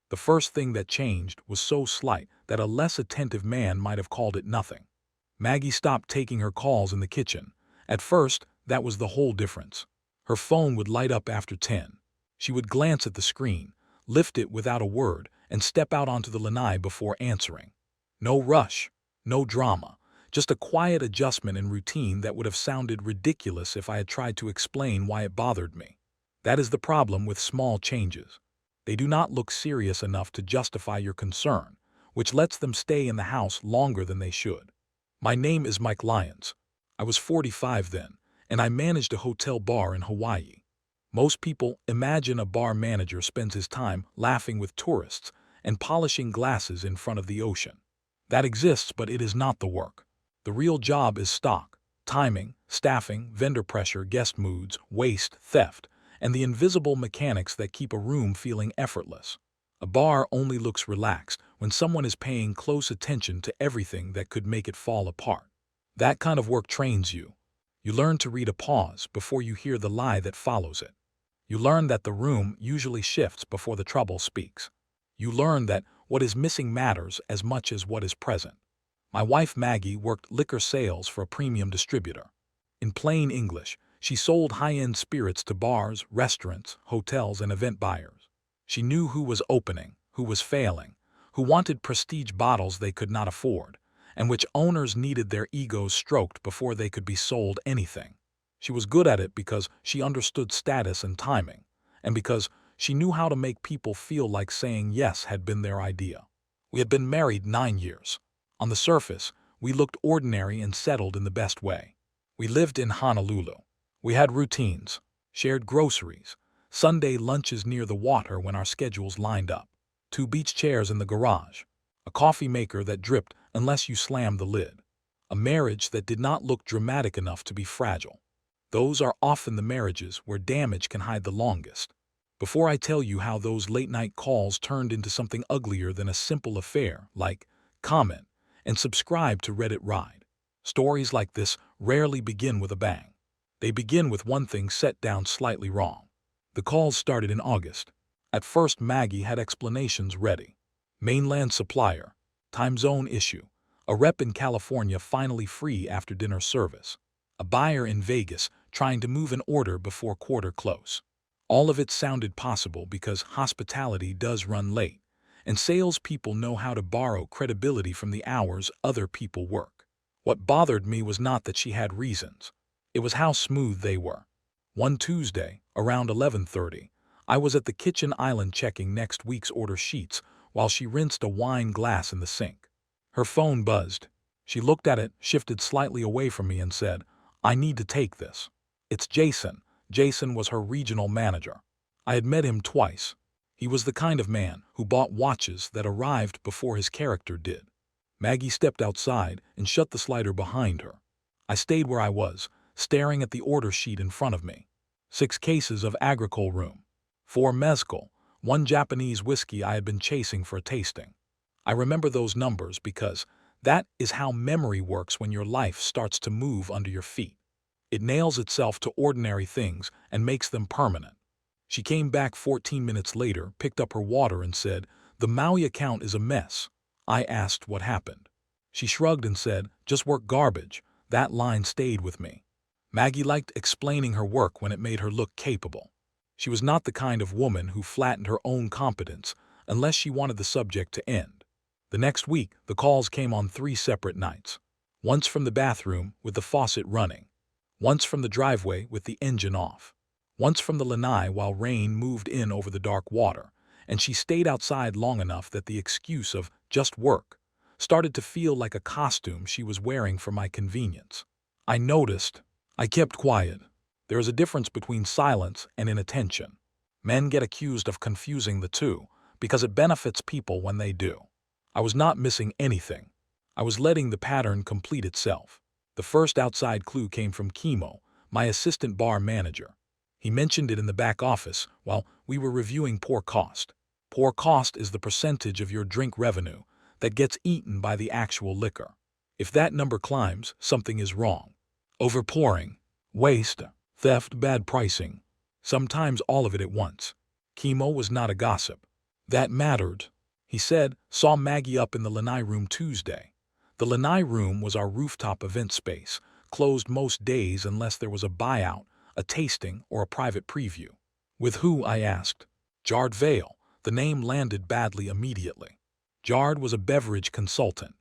The first thing that changed was so slight that a less attentive man might have called it nothing. Maggie stopped taking her calls in the kitchen. At first, that was the whole difference. Her phone would light up after 10. She would glance at the screen, lift it without a word, and step out onto the lanai before answering. No rush, no drama, just a quiet adjustment in routine that would have sounded ridiculous if I had tried to explain why it bothered me. That is the problem with small changes. They do not look serious enough to justify your concern, which lets them stay in the house longer than they should. My name is Mike Lyons. I was 45 then, and I managed a hotel bar in Hawaii. Most people imagine a bar manager spends his time laughing with tourists and polishing glasses in front of the ocean. That exists, but it is not the work. The real job is stock, timing, staffing, vendor pressure, guest moods, waste, theft, and the invisible mechanics that keep a room feeling effortless. A bar only looks relaxed when someone is paying close attention to everything that could make it fall apart. That kind of work trains you. You learn to read a pause before you hear the lie that follows it. You learn that the room usually shifts before the trouble speaks. You learn that what is missing matters as much as what is present. My wife Maggie worked liquor sales for a premium distributor. In plain English, she sold high-end spirits to bars, restaurants, hotels, and event buyers. She knew who was opening, who was failing, who wanted prestige bottles they could not afford, and which owners needed their egos stroked before they could be sold anything. She was good at it because she understood status and timing, and because she knew how to make people feel like saying yes had been their idea. We had been married 9 years. On the surface, we looked ordinary and settled in the best way. We lived in Honolulu. We had routines, shared groceries, Sunday lunches near the water when our schedules lined up, 2 beach chairs in the garage, a coffee maker that dripped unless you slammed the lid, a marriage that did not look dramatic enough to be fragile. Those are often the marriages where damage can hide the longest. Before I tell you how those late-night calls turned into something uglier than a simple affair, like comment and subscribe to Reddit Ride, stories like this rarely begin with a bang. They begin with one thing set down slightly wrong. The calls started in August. At first, Maggie had explanations ready. Mainland supplier, time zone issue, a rep in California finally free after dinner service, a buyer in Vegas trying to move an order before quarter close. All of it sounded possible because hospitality does run late, and salespeople know how to borrow credibility from the hours other people work. What bothered me was not that she had reasons. It was how smooth they were. One Tuesday, around 11:30, I was at the kitchen island checking next week's order sheets while she rinsed a wine glass in the sink. Her phone buzzed. She looked at it, shifted slightly away from me and said, "I need to take this." "It's Jason." Jason was her regional manager. I had met him twice. He was the kind of man who bought watches that arrived before his character did. Maggie stepped outside and shut the slider behind her. I stayed where I was, staring at the order sheet in front of me. 6 cases of agricole room, 4 mezcal, 1 Japanese whiskey I had been chasing for a tasting. I remember those numbers because that is how memory works when your life starts to move under your feet. It nails itself to ordinary things and makes them permanent. She came back 14 minutes later, picked up her water and said, "The Maui account is a mess." I asked what happened. She shrugged and said, "Just work garbage." That line stayed with me. Maggie liked explaining her work when it made her look capable. She was not the kind of woman who flattened her own competence unless she wanted the subject to end. The next week, the calls came on 3 separate nights. Once from the bathroom with the faucet running. Once from the driveway with the engine off. Once from the lanai while rain moved in over the dark water, and she stayed outside long enough that the excuse of "just work" started to feel like a costume she was wearing for my convenience. I noticed. I kept quiet. There is a difference between silence and inattention. Men get accused of confusing the two because it benefits people when they do. I was not missing anything. I was letting the pattern complete itself. The first outside clue came from Kimo, my assistant bar manager. He mentioned it in the back office while we were reviewing pour cost. Pour cost is the percentage of your drink revenue that gets eaten by the actual liquor. If that number climbs, something is wrong. Overpouring, waste, theft, bad pricing. Sometimes all of it at once. Kimo was not a gossip. That mattered. He said, saw Maggie up in the lanai room Tuesday. The lanai room was our rooftop event space, closed most days unless there was a buyout, a tasting, or a private preview. With who, I asked. Jard Vale. The name landed badly immediately. Jard was a beverage consultant.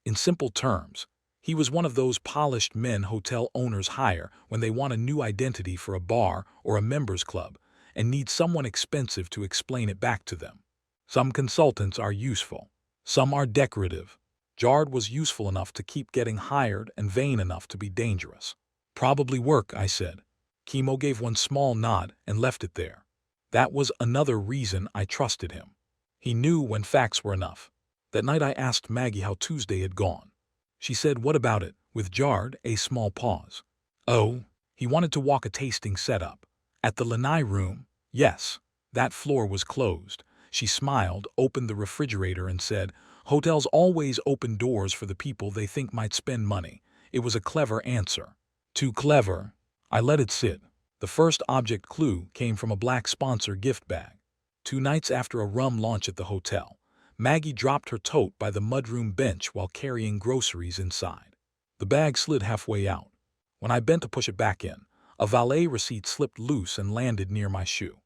In simple terms, he was one of those polished men hotel owners hire when they want a new identity for a bar or a members club and need someone expensive to explain it back to them. Some consultants are useful. Some are decorative. Jard was useful enough to keep getting hired and vain enough to be dangerous. Probably work, I said. Kimo gave one small nod and left it there. That was another reason I trusted him. He knew when facts were enough. That night I asked Maggie how Tuesday had gone. She said, "What about it?" with Jard, a small pause. "Oh, he wanted to walk a tasting setup. At the lanai room, yes. That floor was closed." She smiled, opened the refrigerator and said, "Hotels always open doors for the people they think might spend money." It was a clever answer. Too clever. I let it sit. The first object clue came from a black sponsor gift bag. 2 nights after a rum launch at the hotel, Maggie dropped her tote by the mudroom bench while carrying groceries inside. The bag slid halfway out. When I bent to push it back in, a valet receipt slipped loose and landed near my shoe.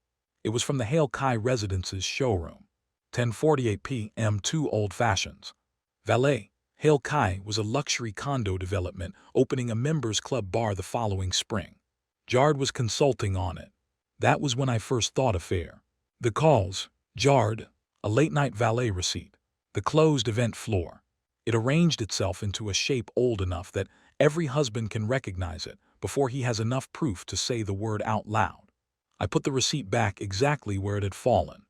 It was from the Hale Kai Residence's showroom. 10:48 p.m. 2 Old Fashions. Valet. Hale Kai was a luxury condo development opening a members club bar the following spring. Jard was consulting on it. That was when I first thought affair. The calls. Jard. A late-night valet receipt. The closed event floor. It arranged itself into a shape old enough that every husband can recognize it before he has enough proof to say the word out loud. I put the receipt back exactly where it had fallen.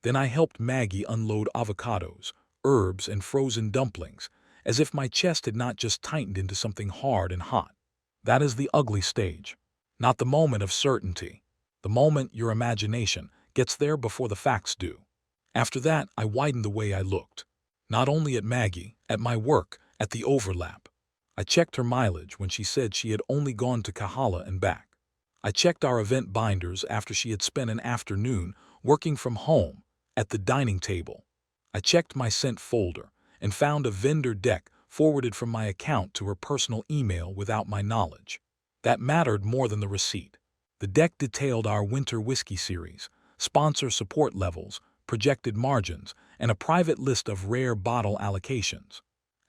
Then I helped Maggie unload avocados, herbs, and frozen dumplings, as if my chest had not just tightened into something hard and hot. That is the ugly stage. Not the moment of certainty. The moment your imagination gets there before the facts do. After that, I widened the way I looked. Not only at Maggie, at my work, at the overlap. I checked her mileage when she said she had only gone to Kahala and back. I checked our event binders after she had spent an afternoon working from home at the dining table. I checked my sent folder and found a vendor deck forwarded from my account to her personal email without my knowledge. That mattered more than the receipt. The deck detailed our winter whiskey series, sponsor support levels, projected margins, and a private list of rare bottle allocations.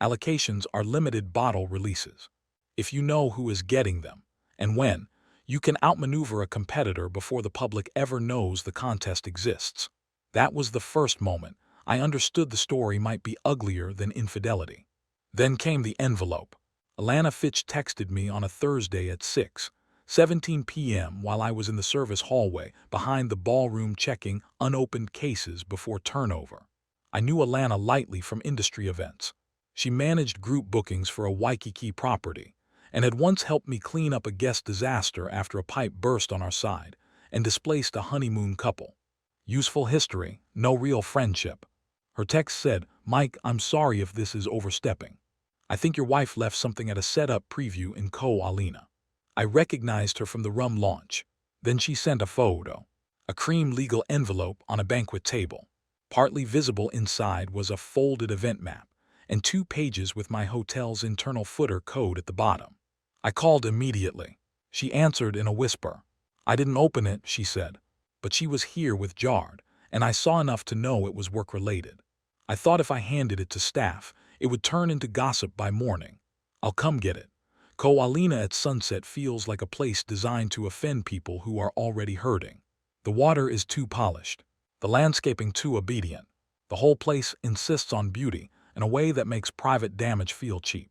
Allocations are limited bottle releases. If you know who is getting them, and when, you can outmaneuver a competitor before the public ever knows the contest exists. That was the first moment I understood the story might be uglier than infidelity. Then came the envelope. Alana Fitch texted me on a Thursday at 6:17 p.m. while I was in the service hallway behind the ballroom checking unopened cases before turnover. I knew Alana lightly from industry events. She managed group bookings for a Waikiki property and had once helped me clean up a guest disaster after a pipe burst on our side and displaced a honeymoon couple. Useful history, no real friendship. Her text said, "Mike, I'm sorry if this is overstepping. I think your wife left something at a setup preview in Ko Olina." I recognized her from the rum launch. Then she sent a photo. A cream legal envelope on a banquet table. Partly visible inside was a folded event map and 2 pages with my hotel's internal footer code at the bottom. I called immediately. She answered in a whisper. "I didn't open it," she said, "but she was here with Jard, and I saw enough to know it was work-related. I thought if I handed it to staff, it would turn into gossip by morning. I'll come get it." Ko Olina at sunset feels like a place designed to offend people who are already hurting. The water is too polished. The landscaping too obedient. The whole place insists on beauty in a way that makes private damage feel cheap.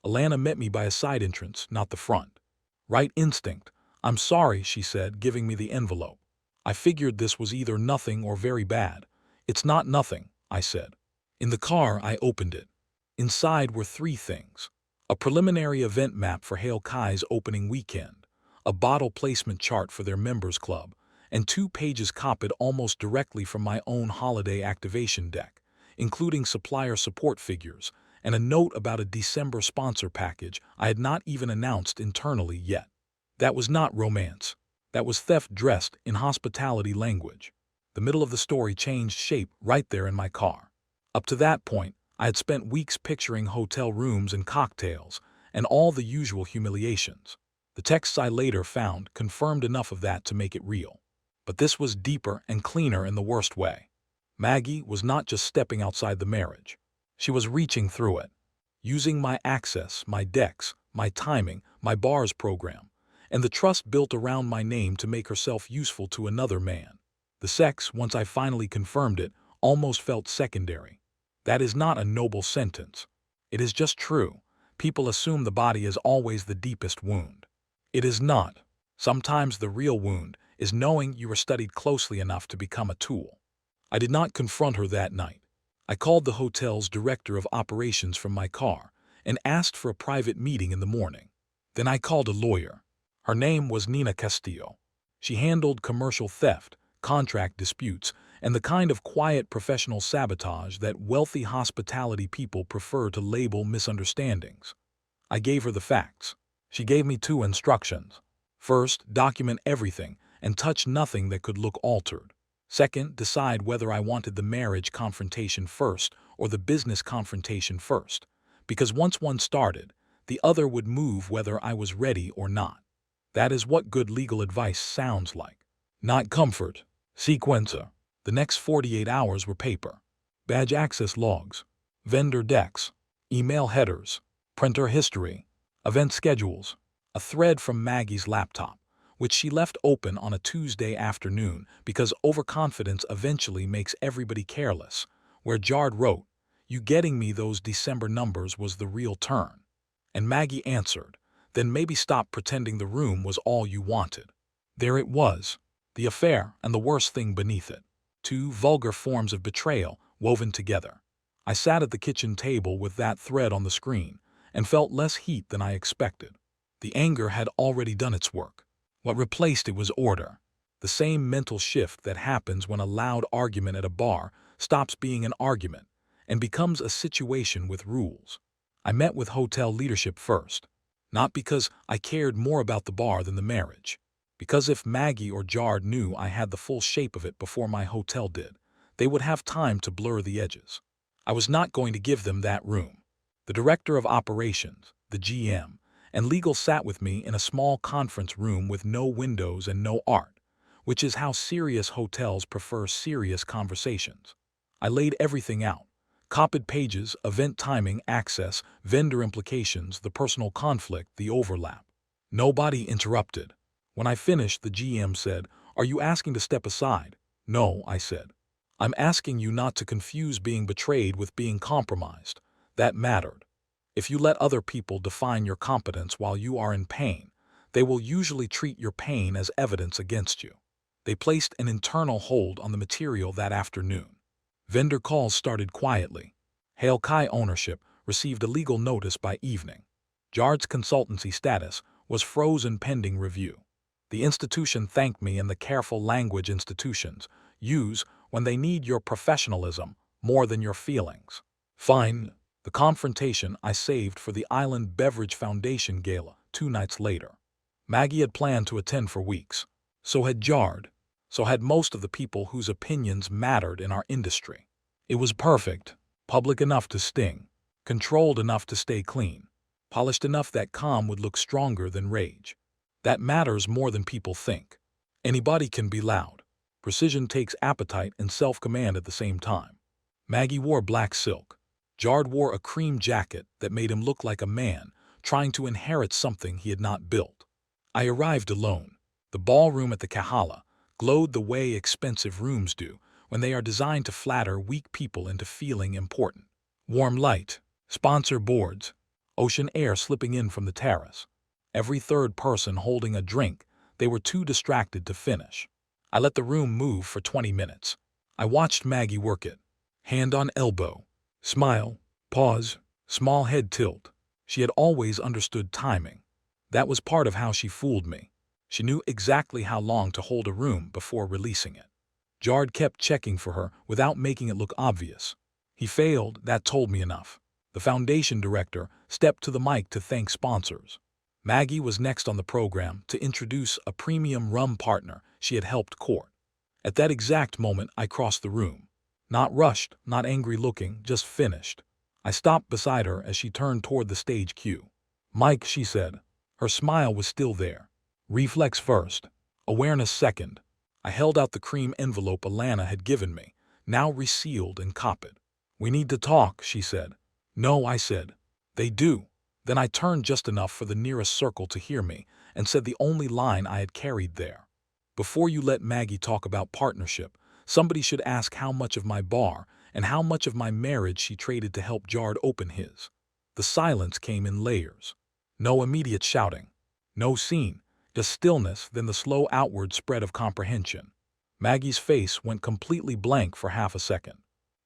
Alana met me by a side entrance, not the front. Right instinct. "I'm sorry," she said, giving me the envelope. "I figured this was either nothing or very bad." "It's not nothing," I said. In the car, I opened it. Inside were 3 things. A preliminary event map for Hale Kai's opening weekend, a bottle placement chart for their members club, and 2 pages copied almost directly from my own holiday activation deck, including supplier support figures and a note about a December sponsor package I had not even announced internally yet. That was not romance. That was theft dressed in hospitality language. The middle of the story changed shape right there in my car. Up to that point, I had spent weeks picturing hotel rooms and cocktails, and all the usual humiliations. The texts I later found confirmed enough of that to make it real. But this was deeper and cleaner in the worst way. Maggie was not just stepping outside the marriage. She was reaching through it, using my access, my decks, my timing, my bars program, and the trust built around my name to make herself useful to another man. The sex, once I finally confirmed it, almost felt secondary. That is not a noble sentence. It is just true. People assume the body is always the deepest wound. It is not. Sometimes the real wound is knowing you were studied closely enough to become a tool. I did not confront her that night. I called the hotel's director of operations from my car and asked for a private meeting in the morning. Then I called a lawyer. Her name was Nina Castillo. She handled commercial theft, contract disputes, and the kind of quiet professional sabotage that wealthy hospitality people prefer to label misunderstandings. I gave her the facts. She gave me 2 instructions. First, document everything and touch nothing that could look altered. Second, decide whether I wanted the marriage confrontation first or the business confrontation first, because once one started, the other would move whether I was ready or not. That is what good legal advice sounds like. Not comfort. Sequencer. The next 48 hours were paper. Badge access logs, vendor decks, email headers, printer history, event schedules, a thread from Maggie's laptop, which she left open on a Tuesday afternoon because overconfidence eventually makes everybody careless, where Jard wrote, "You getting me those December numbers was the real turn." And Maggie answered, "Then maybe stop pretending the room was all you wanted." There it was, the affair and the worst thing beneath it. 2 vulgar forms of betrayal woven together. I sat at the kitchen table with that thread on the screen and felt less heat than I expected. The anger had already done its work. What replaced it was order. The same mental shift that happens when a loud argument at a bar stops being an argument and becomes a situation with rules. I met with hotel leadership first, not because I cared more about the bar than the marriage, because if Maggie or Jard knew I had the full shape of it before my hotel did, they would have time to blur the edges. I was not going to give them that room. The director of operations, the GM, and legal sat with me in a small conference room with no windows and no art, which is how serious hotels prefer serious conversations. I laid everything out. Copied pages, event timing, access, vendor implications, the personal conflict, the overlap. Nobody interrupted. When I finished, the GM said, "Are you asking to step aside?" "No," I said. "I'm asking you not to confuse being betrayed with being compromised." That mattered. If you let other people define your competence while you are in pain, they will usually treat your pain as evidence against you. They placed an internal hold on the material that afternoon. Vendor calls started quietly. Hail Kai ownership received a legal notice by evening. Jard's consultancy status was frozen pending review. The institution thanked me in the careful language institutions use when they need your professionalism more than your feelings. Fine. The confrontation I saved for the Island Beverage Foundation gala 2 nights later. Maggie had planned to attend for weeks. So had Jard. So had most of the people whose opinions mattered in our industry. It was perfect. Public enough to sting. Controlled enough to stay clean. Polished enough that calm would look stronger than rage. That matters more than people think. Anybody can be loud. Precision takes appetite and self-command at the same time. Maggie wore black silk. Jard wore a cream jacket that made him look like a man trying to inherit something he had not built. I arrived alone. The ballroom at the Kahala glowed the way expensive rooms do when they are designed to flatter weak people into feeling important. Warm light, sponsor boards, ocean air slipping in from the terrace. Every third person holding a drink, they were too distracted to finish. I let the room move for 20 minutes. I watched Maggie work it. Hand on elbow. Smile, pause, small head tilt. She had always understood timing. That was part of how she fooled me. She knew exactly how long to hold a room before releasing it. Jard kept checking for her without making it look obvious. He failed, that told me enough. The foundation director stepped to the mic to thank sponsors. Maggie was next on the program to introduce a premium rum partner she had helped court. At that exact moment, I crossed the room. Not rushed, not angry looking, just finished. I stopped beside her as she turned toward the stage cue. "Mike," she said. Her smile was still there. Reflex first. Awareness second. I held out the cream envelope Alana had given me, now resealed and copied. "We need to talk," she said. "No," I said. "They do." Then I turned just enough for the nearest circle to hear me and said the only line I had carried there. "Before you let Maggie talk about partnership, somebody should ask how much of my bar and how much of my marriage she traded to help Jard open his." The silence came in layers. No immediate shouting. No scene. Just stillness, then the slow outward spread of comprehension. Maggie's face went completely blank for half a second.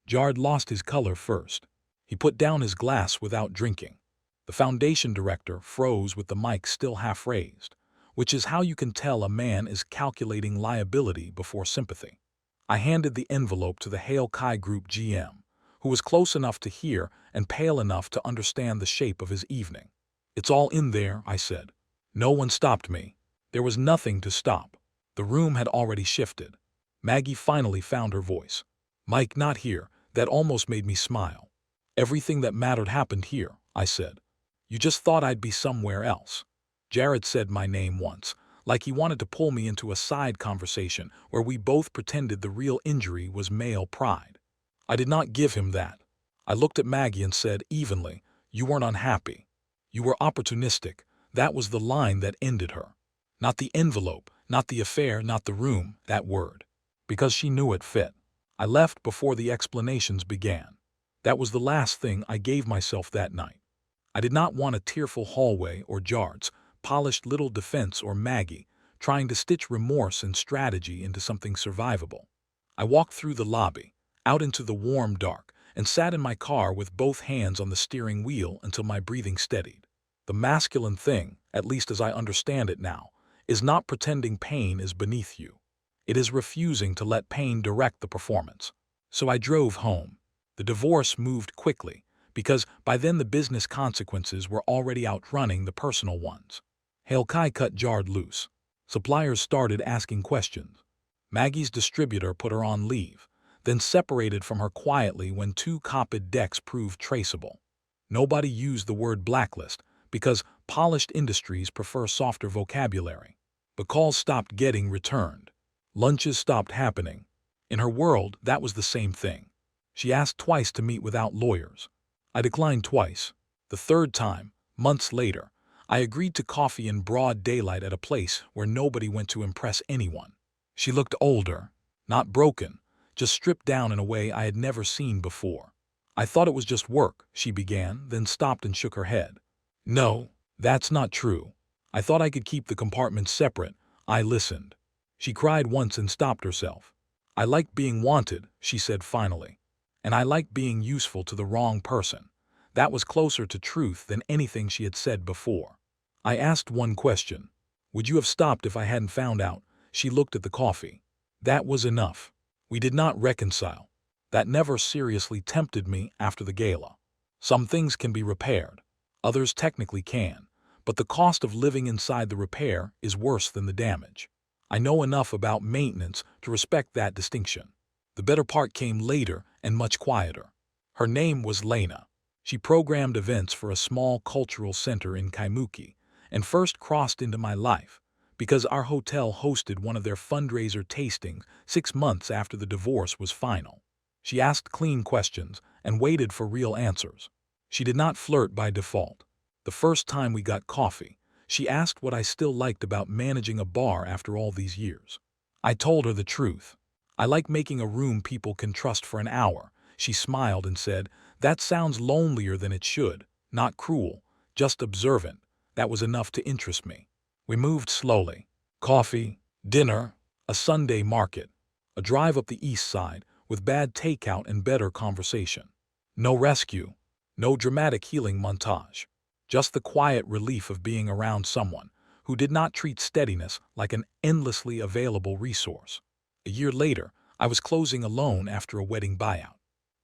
Jard lost his color first. He put down his glass without drinking. The foundation director froze with the mic still half raised, which is how you can tell a man is calculating liability before sympathy. I handed the envelope to the Hale Kai Group GM, who was close enough to hear and pale enough to understand the shape of his evening. "It's all in there," I said. No one stopped me. There was nothing to stop. The room had already shifted. Maggie finally found her voice. "Mike not here." That almost made me smile. "Everything that mattered happened here," I said. "You just thought I'd be somewhere else." Jared said my name once, like he wanted to pull me into a side conversation where we both pretended the real injury was male pride. I did not give him that. I looked at Maggie and said evenly, "You weren't unhappy. You were opportunistic." That was the line that ended her. Not the envelope, not the affair, not the room, that word. Because she knew it fit. I left before the explanations began. That was the last thing I gave myself that night. I did not want a tearful hallway or Jard's polished little defense or Maggie trying to stitch remorse and strategy into something survivable. I walked through the lobby, out into the warm dark, and sat in my car with both hands on the steering wheel until my breathing steadied. The masculine thing, at least as I understand it now, is not pretending pain is beneath you. It is refusing to let pain direct the performance. So I drove home. The divorce moved quickly, because by then the business consequences were already outrunning the personal ones. Hale Kai cut Jard loose. Suppliers started asking questions. Maggie's distributor put her on leave, then separated from her quietly when 2 copied decks proved traceable. Nobody used the word blacklist, because polished industries prefer softer vocabulary. But calls stopped getting returned. Lunches stopped happening. In her world, that was the same thing. She asked twice to meet without lawyers. I declined twice. The third time, months later, I agreed to coffee in broad daylight at a place where nobody went to impress anyone. She looked older, not broken, just stripped down in a way I had never seen before. "I thought it was just work," she began, then stopped and shook her head. "No, that's not true. I thought I could keep the compartments separate." I listened. She cried once and stopped herself. "I like being wanted," she said finally. "And I like being useful to the wrong person." That was closer to truth than anything she had said before. I asked one question. "Would you have stopped if I hadn't found out?" She looked at the coffee. That was enough. We did not reconcile. That never seriously tempted me after the gala. Some things can be repaired. Others technically can. But the cost of living inside the repair is worse than the damage. I know enough about maintenance to respect that distinction. The better part came later and much quieter. Her name was Lena. She programmed events for a small cultural center in Kaimuki and first crossed into my life because our hotel hosted one of their fundraiser tastings 6 months after the divorce was final. She asked clean questions and waited for real answers. She did not flirt by default. The first time we got coffee, she asked what I still liked about managing a bar after all these years. I told her the truth. "I like making a room people can trust for an hour." She smiled and said, "That sounds lonelier than it should. Not cruel, just observant." That was enough to interest me. We moved slowly. Coffee, dinner, a Sunday market, a drive up the east side with bad takeout and better conversation. No rescue, no dramatic healing montage. Just the quiet relief of being around someone who did not treat steadiness like an endlessly available resource. A year later, I was closing alone after a wedding buyout.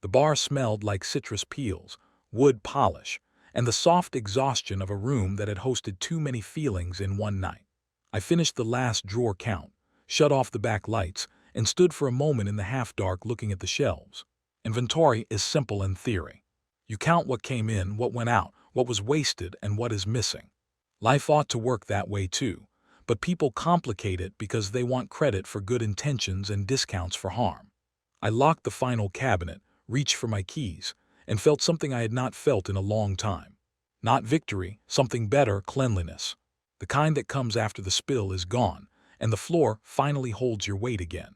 The bar smelled like citrus peels, wood polish, and the soft exhaustion of a room that had hosted too many feelings in one night. I finished the last drawer count, shut off the back lights, and stood for a moment in the half-dark looking at the shelves. Inventory is simple in theory. You count what came in, what went out, what was wasted, and what is missing. Life ought to work that way too, but people complicate it because they want credit for good intentions and discounts for harm. I locked the final cabinet, reached for my keys, and felt something I had not felt in a long time. Not victory, something better, cleanliness. The kind that comes after the spill is gone, and the floor finally holds your weight again.